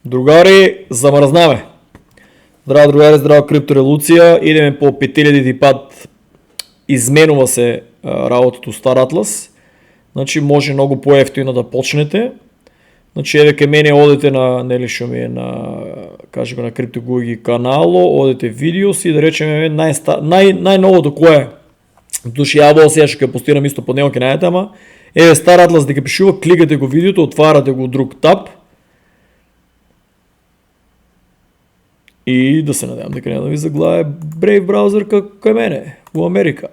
Другари, замрзнаме. Здраво другари, здраво криптореволуција. Идеме по 5000 пат. Изменува се работата Стар Атлас. Значи може многу поевтино да почнете. Значи еве ке мене одете на шо ми е на кажи го на CryptoGugi канало, одете видеос и да речеме најновото кое е. Души ја сега ќе постирам исто под него ке најдете, ама еве Стар Атлас дека пишува, кликате го видеото, отварате го друг таб. И да се надевам дека не да ви заглаве Brave браузер кај мене во Америка.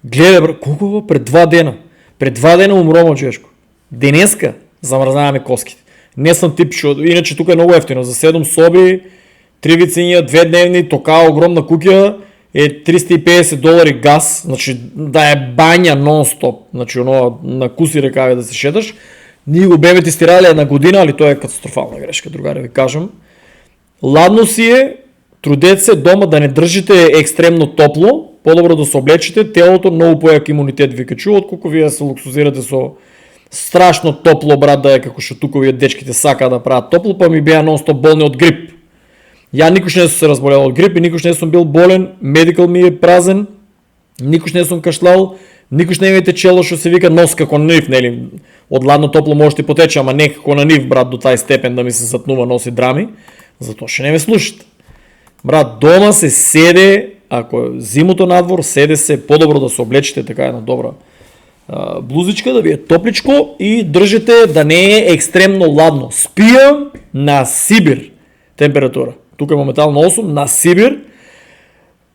Гледај колку пред 2 дена. Пред 2 дена умром човечко. Денеска замрзнаваме коските. Не сум тип што иначе тука е многу ефтино за 7 соби, 3 вициња, 2 дневни, тока огромна куќа е $350 газ, значи да е бања нон-стоп, значи оно на куси рекави да се шеташ. Ние го беме тестирале една година, али тоа е катастрофална грешка, другари ви кажам. Ладно си е, трудете се дома да не држите екстремно топло, подобро да се облечете, телото многу појак имунитет ви качува, отколку вие се луксузирате со страшно топло, брат, да е како што тука вие дечките сакаат да прават топло, па ми беа нон-стоп болни од грип. Ја никош не сум се разболел од грип и никош не сум бил болен, медикал ми е празен, никош не сум кашлал, никош не имате чело што се вика нос како на нив, нели? Од ладно топло може ти потече, ама не како на нив, брат, до тај степен да ми се затнува носи драми, затоа што не ме слушате. Брат, дома се седе, ако зимото надвор, седе се, подобро да се облечете така една добра блузичка, да ви е топличко и држите да не е екстремно ладно. Спијам на Сибир температура. Тука е моментално 8, на Сибир.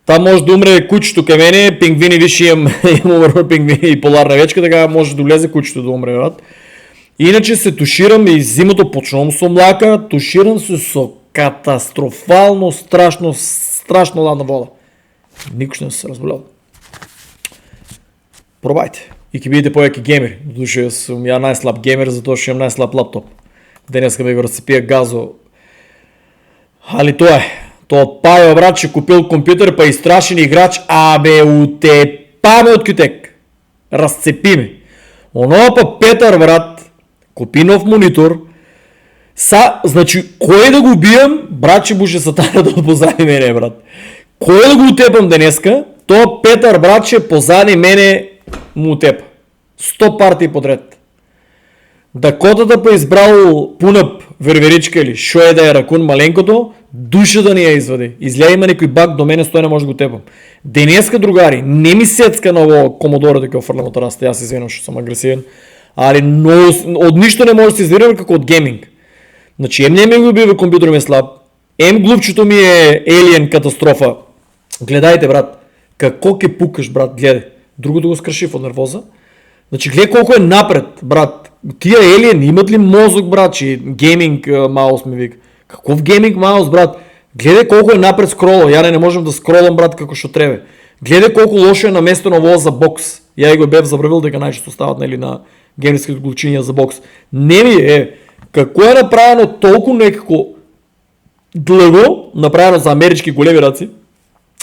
Там може да умре кучето кај мене, пингвини више имам умрно пингвини и поларна вечка, така може да влезе кучето да умре, брат. Иначе се туширам и зимото почнувам со млака, туширам се со катастрофално, страшно ладна вода. Никош не се разболел. Пробајте. И ќе бидете појаки геймери. Души сум ја најслаб геймер, затоа што имам најслаб лаптоп. Денеска ме го разцепија газо. Али тоа е. Тоа Пајо брат ќе купил компјутер, па и страшен играч, абе утепаме од кютек. Разцепиме. Оно па Петар брат, купи нов монитор. Значи, кој да го убијам, брат ќе буше сатаната да позади мене, брат. Кој да го утепам денеска, тоа Петар брат ќе позади мене му утепа. 100 партии подред. Дакотата па избрал пунап верверичка или шо е да е ракун маленкото, душа да ни ја извади. Изгледа има некој баг до мене, стој не може да го тепам. Денеска, другари, не ми сецка на ово комодоро дека офрлам од раста, јас извинувам што сум агресивен, али од ништо не може да се извирам како од гейминг. Значи, не ми го бива компјутерот ми е слаб, глупчето ми е Alien катастрофа. Гледајте, брат, како ќе пукаш, брат, гледај. Другото го скршив од нервоза. Значи, гледај колко е напред, брат. Тие Alien имат ли мозок, брат, че гейминг маус ми вика. Каков гейминг маус, брат? Гледај колко е напред скроло. Ја не можам да скролам, брат, како што треба. Гледај колко лошо е наместено во за бокс. Ја и го бев забравил дека најчесто стават нели на геймерските клучиња за бокс. Не ми е. Како е направено толку некако длго, направено за амерички големи раци.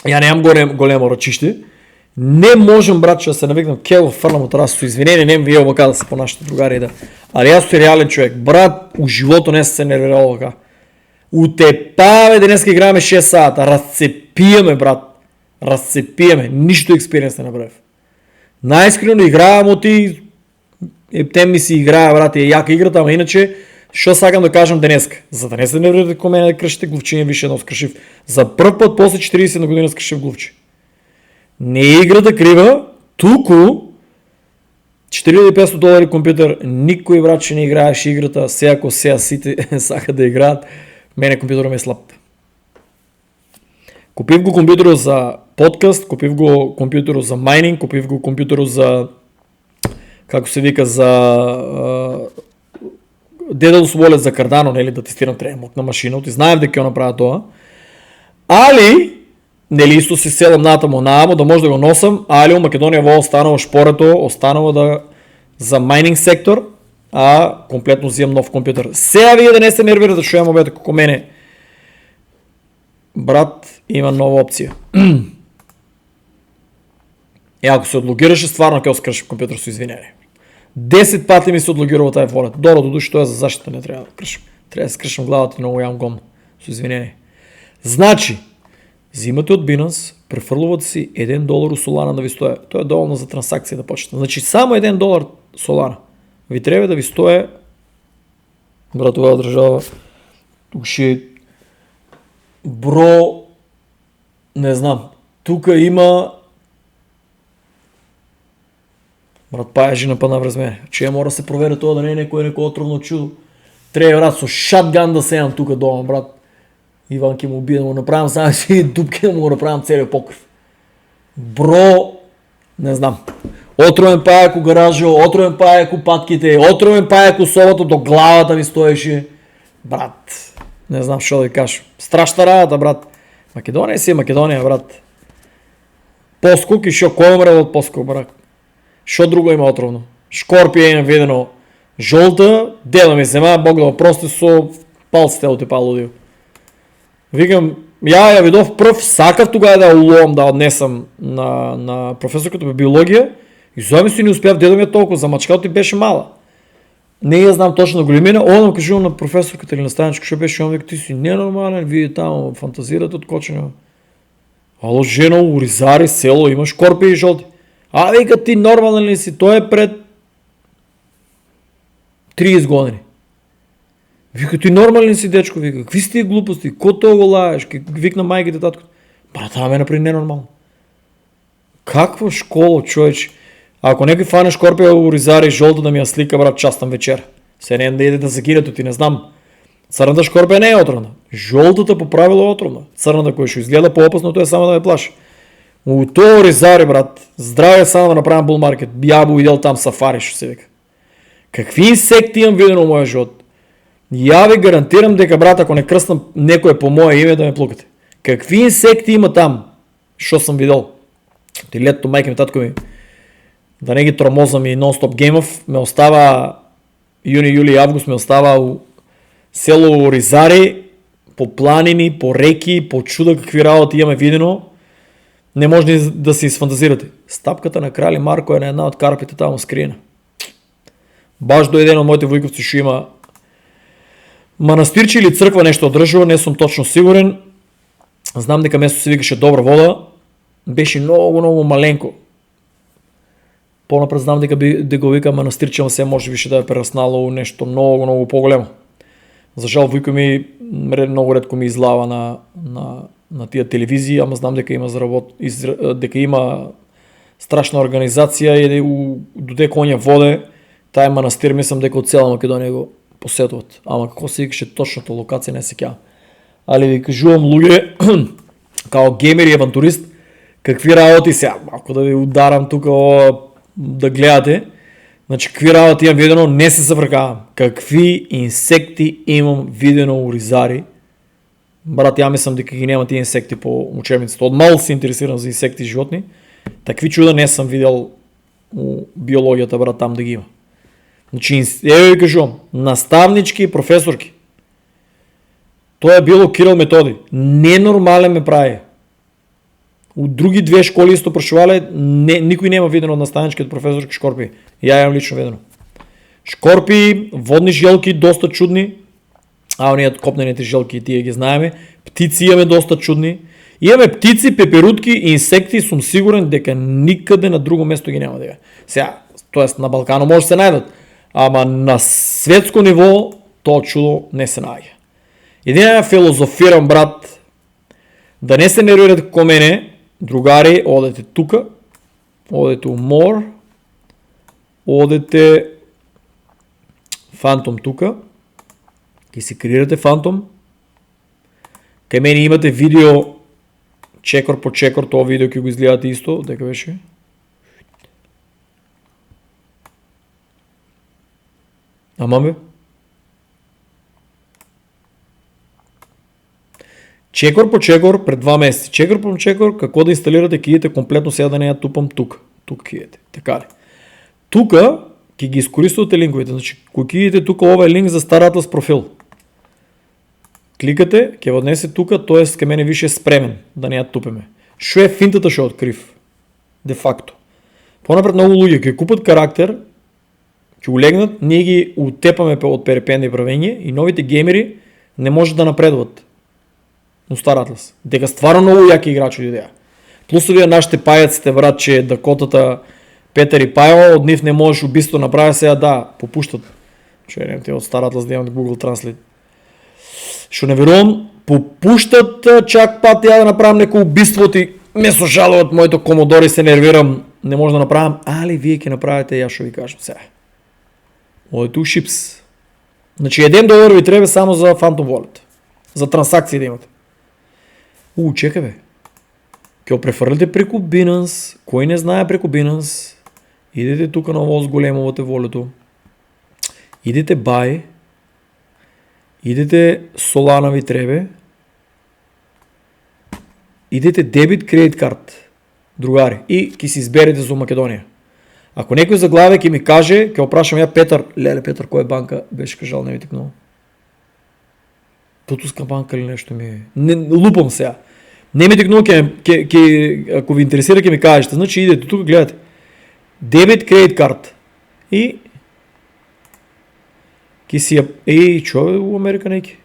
Ја немам големо рачиште. Не можам, брат, да се навикнам, ке го фрлам од раз, со извинение, нем вие овака да се понашате другари да. Али јас сум реален човек, брат, у живото не се нервирал овака. Утепаве, денеска играме 6 сата, разцепијаме, брат. Разцепијаме, ништо експириенс не направив. Најискрено играам оти, тем ми си играа, брат, е јака играта, ама иначе, што сакам да кажам денеска? За да не се нервирате ко мене да кршите глувчиња више едно скршив. За прв пат после 40 година скршив глувчи. Не е играта крива, туку $4500 компјутер, никој враче не играеше играта, сеако сеа сите сака да играат, мене компјутерот ми е слаб. Купив го компјутерот за подкаст, купив го компјутерот за майнинг, купив го компјутерот за, како се вика, за Daedalus Wallet за Cardano, нели, да тестирам тремок на машината, и знаев дека ќе направа тоа. Али нели исто се селам натаму наамо да може да го носам, али у Македонија во останува шпорето, останува да за майнинг сектор, а комплетно зимам нов компјутер. Сега вие да не се нервирате што имам обете како мене. Брат, има нова опција. Ако се одлогираше, стварно ќе скрши компјутер со извинение. 10 пати ми се одлогирува тај волет. Добро, до души тоа за заштита не треба да кршим. Треба да скршам главата и многу јам гомно. Со извинение. Значи, зимате од Binance, префрлувате си $1 у Solana да ви стое. Тоа е доволно за трансакција да почнете. Значи, само $1 Solana. Ви треба да ви стое, брат, оваа држава, уши бро, не знам, тука има, брат, пајажи нападна врз мене. Че мора да се провере тоа да не е некој отровно чудо. Треба, брат, со шатган да сејам тука дома, брат. Иван ќе му убие да му направам само си дупки да му направам целиот покрив. Бро, не знам. Отровен пајак у гаражо, отровен пајак у патките, отровен пајак у собата, до главата ми стоеше. Брат, не знам што да ви кажам. Страшна работа, брат. Македонија си е Македонија, брат. Поскок и шо кој умре од поскок, брат. Што друго има отровно? Шкорпија има видено жолта, дедо ми зема, Бог да опрости со палците од типа лудио. Викам, ја видов прв, сакав тогава да уловам да однесам на професорката по биологија и замисли не успеав, дедо ми е толку замачкал и беше мала. Не ја знам точно големина, одам кажувам на професорката или наставничка што беше, он вика, ти си ненормален, вие таму фантазирате од кочења. Ало, жена, уризари, село, имаш шкорпија и жолти. А вика, ти нормален ли си? Тоа е пред 30 години. Вика, ти нормален си, дечко, вика, какви си тие глупости, ко тоа го лаеш, викна мајките, таткото. Брат, таа ме направи ненормално. Каква школа, човече? Ако некој фане шкорпија уризари жолта да ми ја слика, брат, частам вечер. Се не да иде да закирето, ти не знам. Црната шкорпија не е отровна. Жолтата по правило е отровна. Црната која што изгледа поопасно, тоа е само да ме плаши. У тоа уризари, брат, здраве само да направам бул маркет. Ја бу идел там сафари, што се вика. Какви инсекти имам видено во мојот живот? Ја ви гарантирам дека, брат, ако не крстам некој по моје име да ме плукате. Какви инсекти има там? Што сам видел? Ти летото мајка ми, татко ми, да не ги тромозам и нон-стоп геймов, ме остава јуни, јули и август, ме остава у село Ризари, по планини, по реки, по чуда какви работи имаме видено. Не може да се изфантазирате. Стапката на Крали Марко е на една од карпите таму скриена. Баш до еден од моите војковци што има манастирче или црква нешто одржува, не сум точно сигурен. Знам дека место се викаше Добра вода. Беше многу маленко. Понапред знам дека го вика манастирче, но се може више да е прераснало нешто многу поголемо. За жал војко ми многу ретко ми излава на тие телевизии, ама знам дека има дека има страшна организација и додека он ја воде, тај манастир мислам дека од цела Македонија го посетуват. Ама како се викаше точната локација не се сеќавам. Али ви кажувам луѓе као геймер и авантурист, какви работи сега, ако да ви ударам тука да гледате, значи какви работи имам видено, не се завркавам. Какви инсекти имам видено у Ризари. Брат, ја мислам дека ги нема тие инсекти по учебницата. Од мал се интересирам за инсекти и животни. Такви чуда не сам видел у биологијата, брат, там да ги има. Значи, еве ви кажувам, наставнички и професорки. Тоа е било Кирил Методи. Ненормален ме прави. У други две школи исто прошувале, никој нема видено од наставнички од професорки шкорпи. Ја имам лично видено. Шкорпи, водни желки доста чудни, а оние копнените желки тие ги знаеме. Птици имаме доста чудни. Имаме птици, пеперутки и инсекти, сум сигурен дека никаде на друго место ги нема дека. Сега, тоест на Балкано може се најдат, ама на светско ниво тоа чудо не се наоѓа. Едина филозофирам, брат, да не се нервирате како мене, другари, одете тука, одете у More, одете Phantom тука, ќе си креирате Phantom, кај мене имате видео чекор по чекор, тоа видео ќе го изгледате исто, дека беше. Ама бе? Чекор по чекор пред 2 месеци. Чекор по чекор како да инсталирате киите комплетно, сега да не ја тупам тука. Тука киите. Така ли? Тука ќе ги искористувате линковите. Значи, кој киите тука, ова е линк за Star Atlas профил. Кликате, ќе го однесе тука, тоест кај мене више спремен, да не ја тупеме. Шо е финтата што открив? Де факто. Понапред многу луѓе ќе купат карактер, ќе улегнат, ние ги утепаме од перепенди правење и новите геймери не можат да напредуват. Но Star Atlas. Дека стварно многу јаки играчи идеја. Плюс овие нашите пајаците брат, че Дакотата, Петер и Пајо, од нив не можеш убиство направи сега да попуштат. Че не те од Star Atlas да имам Google Translate. Што не верувам, попуштат чак пат ја да направам неко убиство ти ме сожалуват моето Комодори, се нервирам, не може да направам, али вие ќе направите ја што ви кажам сега. Одете у Шипс. Значи $1 ви треба само за Phantom Wallet. За трансакции да имате. Чекай бе. Ќе префрлите преку Binance, кој не знае преку Binance, идете тука на ово зголемувате волето. Идете buy. Идете Solana ви требе. Идете дебит кредит карт, другари, и ќе си изберете за Македонија. Ако некој за главе ќе ми каже, ќе опрашам ја Петар, леле Петар, која банка беше кажал, не ми текнува. Потуска банка или нешто ми е. Не лупам сега. Не ми текнува, ако ви интересира ќе ми кажете. Значи идете тука, гледате. Дебит кредит карт. И ќе си ја чо е у Америка неки?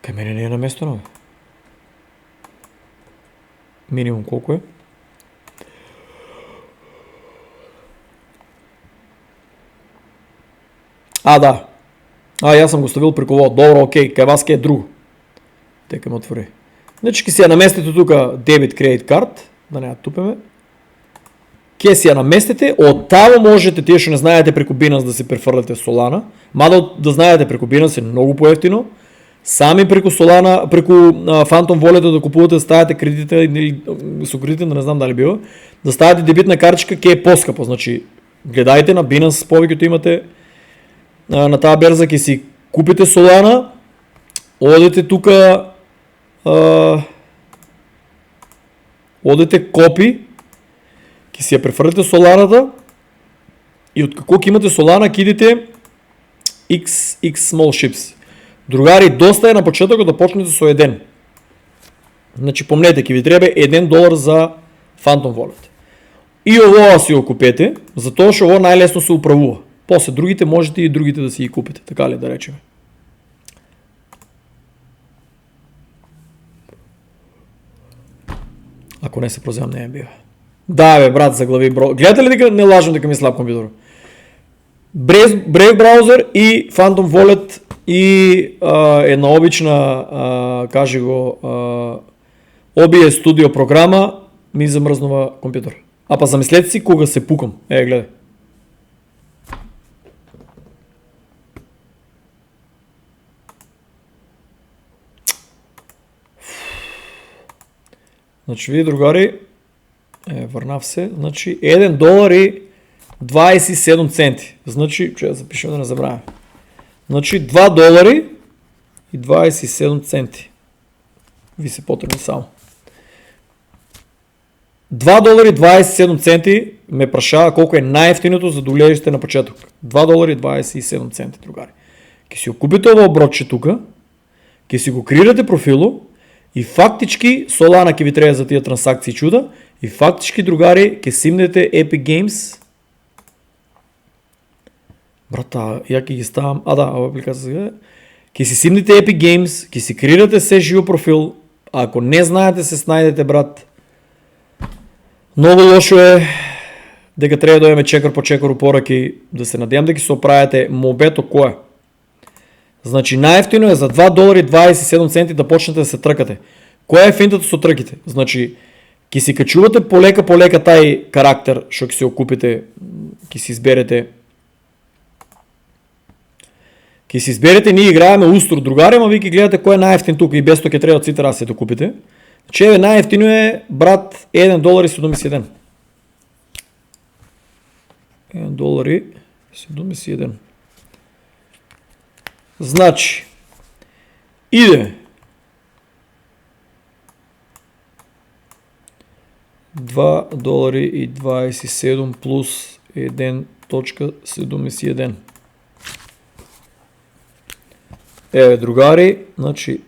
Кај мене не е наместено, бе. Минимум колко е? Да. Јас сам го ставил преку ово. Добро, окей, кај вас ке е друго. Тека ме отвори. Значи, ке си ја наместите тука дебит кредит карт, да не ја тупеме. Ке си ја наместите, од тамо можете, тие што не знаете преку Binance да си префрлите Solana, мада да знаете преку Binance е многу поевтино. Сами преку Solana, преку Phantom Wallet да купувате, да ставите кредита или со кредита, да не знам дали било, да ставите дебитна картичка, ке е поскапо. Значи, гледајте на Binance, повеќето имате на таа берза, ке си купите Solana, одете тука, одете копи, ке си ја префрлите Solana-та и од како имате Solana, ке идете X Small Ships. Другари, доста е на почетокот да почнете со еден. Значи, помнете, ќе ви треба $1 за Phantom Wallet. И овоа си го купете, затоа што ово најлесно се управува. После другите можете и другите да си ги купите, така ли да речеме. Ако не се прозевам, не е бива. Да бе, брат, заглави бро. Гледате ли дека не лажам дека ми слаб компјутер? Brave Browser и Phantom Wallet и една обична, кажи го, OBS Studio програма ми замрзнува компјутер. А па замислете си кога се пукам. Гледај. Значи, вие другари, врнав се, значи $1.27. Значи, че да запишем да не забравяме. Значи $2.27. Ви се потребни само. $2.27 ме прашава колко е најефтиното за да улежите на почеток. $2.27, другари. Ке си го купите ово бродче тука, ке си го креирате профило и фактички Solana ке ви треба за тие трансакции чуда и фактички, другари, ке симнете Epic Games. Брата, ја ке ги ставам, ова апликација. Ке си симнете Epic Games, ке си креирате се живо профил, а ако не знаете се снајдете, брат. Многу лошо е дека треба да дојдеме чекор по чекор упораки, да се надевам да ги се оправите. Мобето кој? Значи најефтино е за $2.27 да почнете да се тркате. Која е финтата со трките? Значи, ке си качувате полека тај карактер што ќе се окупите, ке си изберете. Ке си изберете, ние играеме устро, другари, ама ви ќе гледате кој е најефтин тука и без тоа ќе треба од сите раси да купите. Че најефтино е, брат, $1.71. $1.71. Значи, иде $2.27 плюс 1.71. Другари, значи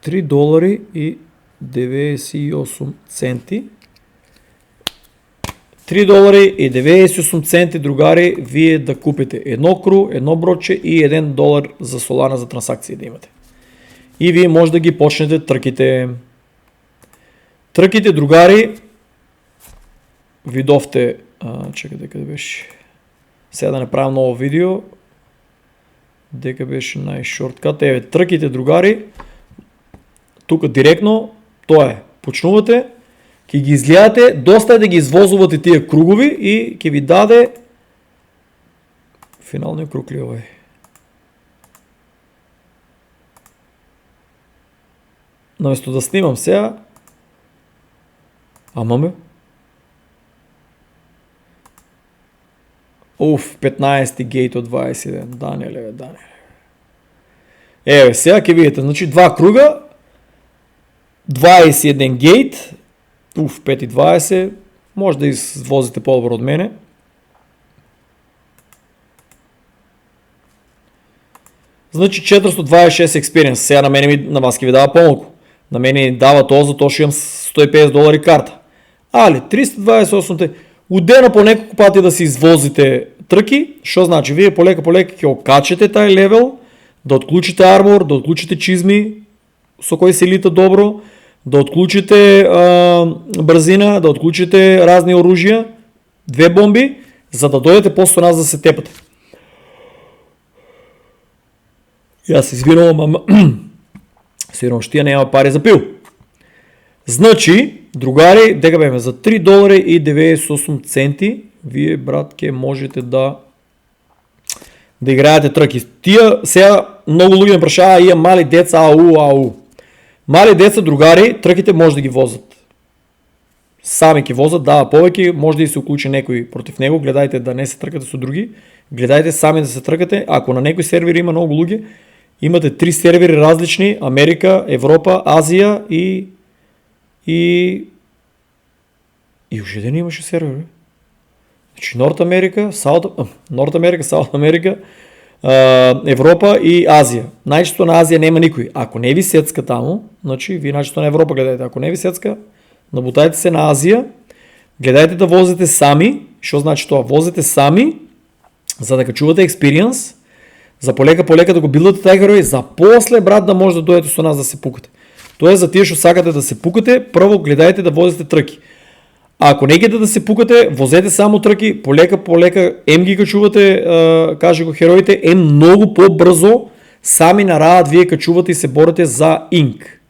$3 и $3,98 центи. $3,98 другари, вие да купите едно кру, едно бродче и $1 за Solana за трансакции да имате. И вие може да ги почнете трките. Трките, другари, видовте, чекайте къде беше, сега да не правя ново видео, дека беше най-шорткат, еве, трките, другари, тука директно, тоа е, почнувате, ќе ги изгледате, доста е да ги извозувате тие кругови и ќе ви даде финалниот круг ли овај? Наместо да снимам сега, амаме. 15 гейт од 21. Даниеле. Еве, сега ќе видите, значи 2 круга, 21 гейт, 5,20, може да извозите по-добро од мене. Значи 426 експириенс, сега на вас ќе ви дава помалку. На мене дава тоа затоа што имам $150 карта. Али 328 удено по неколку пати да се извозите трки, што значи вие полека ќе окачете тај левел, да отклучите армор, да отклучите чизми со кои се лита добро, да отклучите брзина, да отклучите разни оружја, 2 бомби, за да дојдете после нас да се тепате. Јас извинувам, ама сигурно што тие нема пари за пил. Значи, другари, дека беме за $3,98 вие, братке, можете да играете трки. Тие сега многу луѓе ме прашаа, има мали деца, ау. Мали деца, другари, трките може да ги возат. Сами ќе возат, дава повеќе, може да и се уклучи некој против него, гледајте да не се тркате со други, гледајте сами да се тркате, ако на некој сервер има многу луѓе, имате 3 сервери различни, Америка, Европа, Азија и уште еден имаше сервер. Значи Норт Америка, Саут Америка, Европа и Азија. Најчесто на Азија нема никој. Ако не ви сецка таму, значи ви најчесто на Европа гледајте. Ако не ви сецка, набутајте се на Азија, гледајте да возите сами. Што значи тоа? Возите сами, за да качувате експириенс, за полека да го билдате тај герој, за после, брат, да може да дојдете со нас да се пукате. Тоа е за тие што сакате да се пукате, прво гледајте да возите трки. А ако не гедате да се пукате, возете само трки, полека, ем ги качувате, каже го хероите, ем многу по-брзо сами на раат вие качувате и се борите за инк.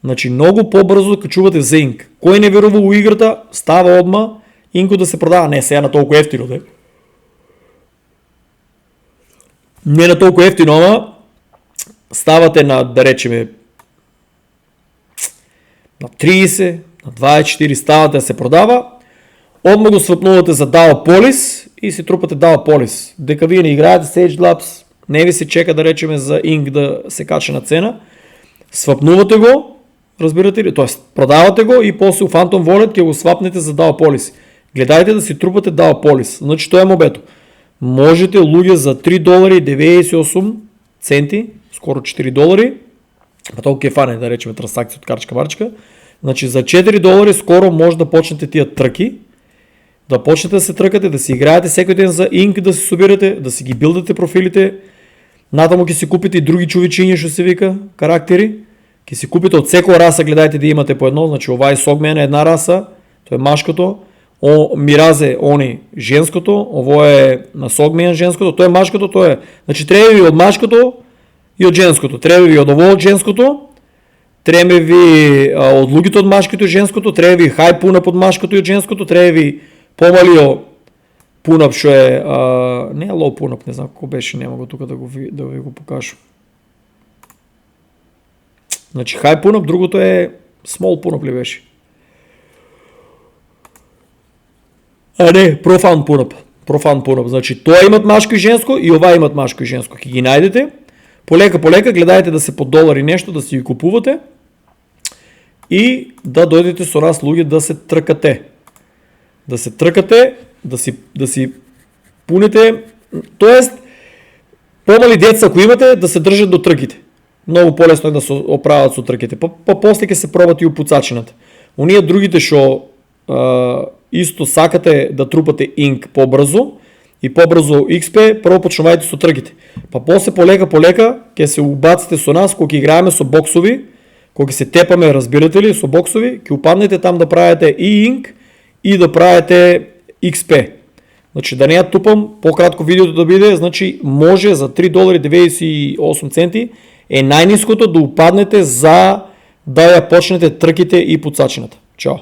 Значи многу по-брзо качувате за инк. Кој не верува у играта, става одма инкот да се продава, не сега на толку ефтино, де. Не на толку ефтино, ама ставате на, да речеме, на 30, на 24 ставате да се продава, одма го свапнувате за DAO Polis и си трупате DAO Polis. Дека вие не играете Sage Labs, не ви се чека да речеме за инк да се кача на цена, свапнувате го, разбирате ли, т.е. продавате го и после у Phantom Wallet ќе го свапнете за DAO Polis. Гледајте да си трупате DAO Polis. Значи тоа е мобето. Можете луѓе за $3,98, скоро $4, па толку ќе фане да речеме трансакција од карчка-марчка. Значи за $4 скоро може да почнете тие трки, да почнете да се тркате, да си играете секој ден за инк, да се собирате, да си ги билдате профилите. Натаму ќе си купите и други чувичиња што се вика, карактери. Ќе си купите од секоја раса, гледајте да имате по едно, значи ова е Согмен една раса, тоа е машкото, Миразе они женското, ово е на Согмен женското, тоа е машкото, тоа е. Значи треба ви од машкото и од женското, треба ви од ово од женското, треба ви од луѓето од машкото и женското, треба ви хај пунап од машкото и од женското, треба ви помалио пунап што е не е лоу пунап, не знам како беше, нема го тука да ви го покажам. Значи хај пунап, другото е смол пунап ли беше? Не, профан пунап. Значи тоа имат машко и женско и ова имат машко и женско. Ќе ги најдете. Полека гледајте да се по $1 нешто, да си ги купувате и да дојдете со нас луѓе да се тркате. Да си пуните, тоест помали деца ако имате да се држат до трките. многу полесно е да се оправат со трките. После ќе се пробат и упуцачината. Оние другите што исто сакате да трупате инк побрзо и побрзо XP, прво почнувајте со трките. После полека ќе се убаците со нас кога ќе играеме со боксови, кога ќе се тепаме, разбирате ли, со боксови, ќе упаднете там да правите и инк и да правите XP. Значи да не ја тупам, пократко видеото да биде, значи може за $3.98 е најниското да упаднете за да ја почнете трките и пуцачината. Чао!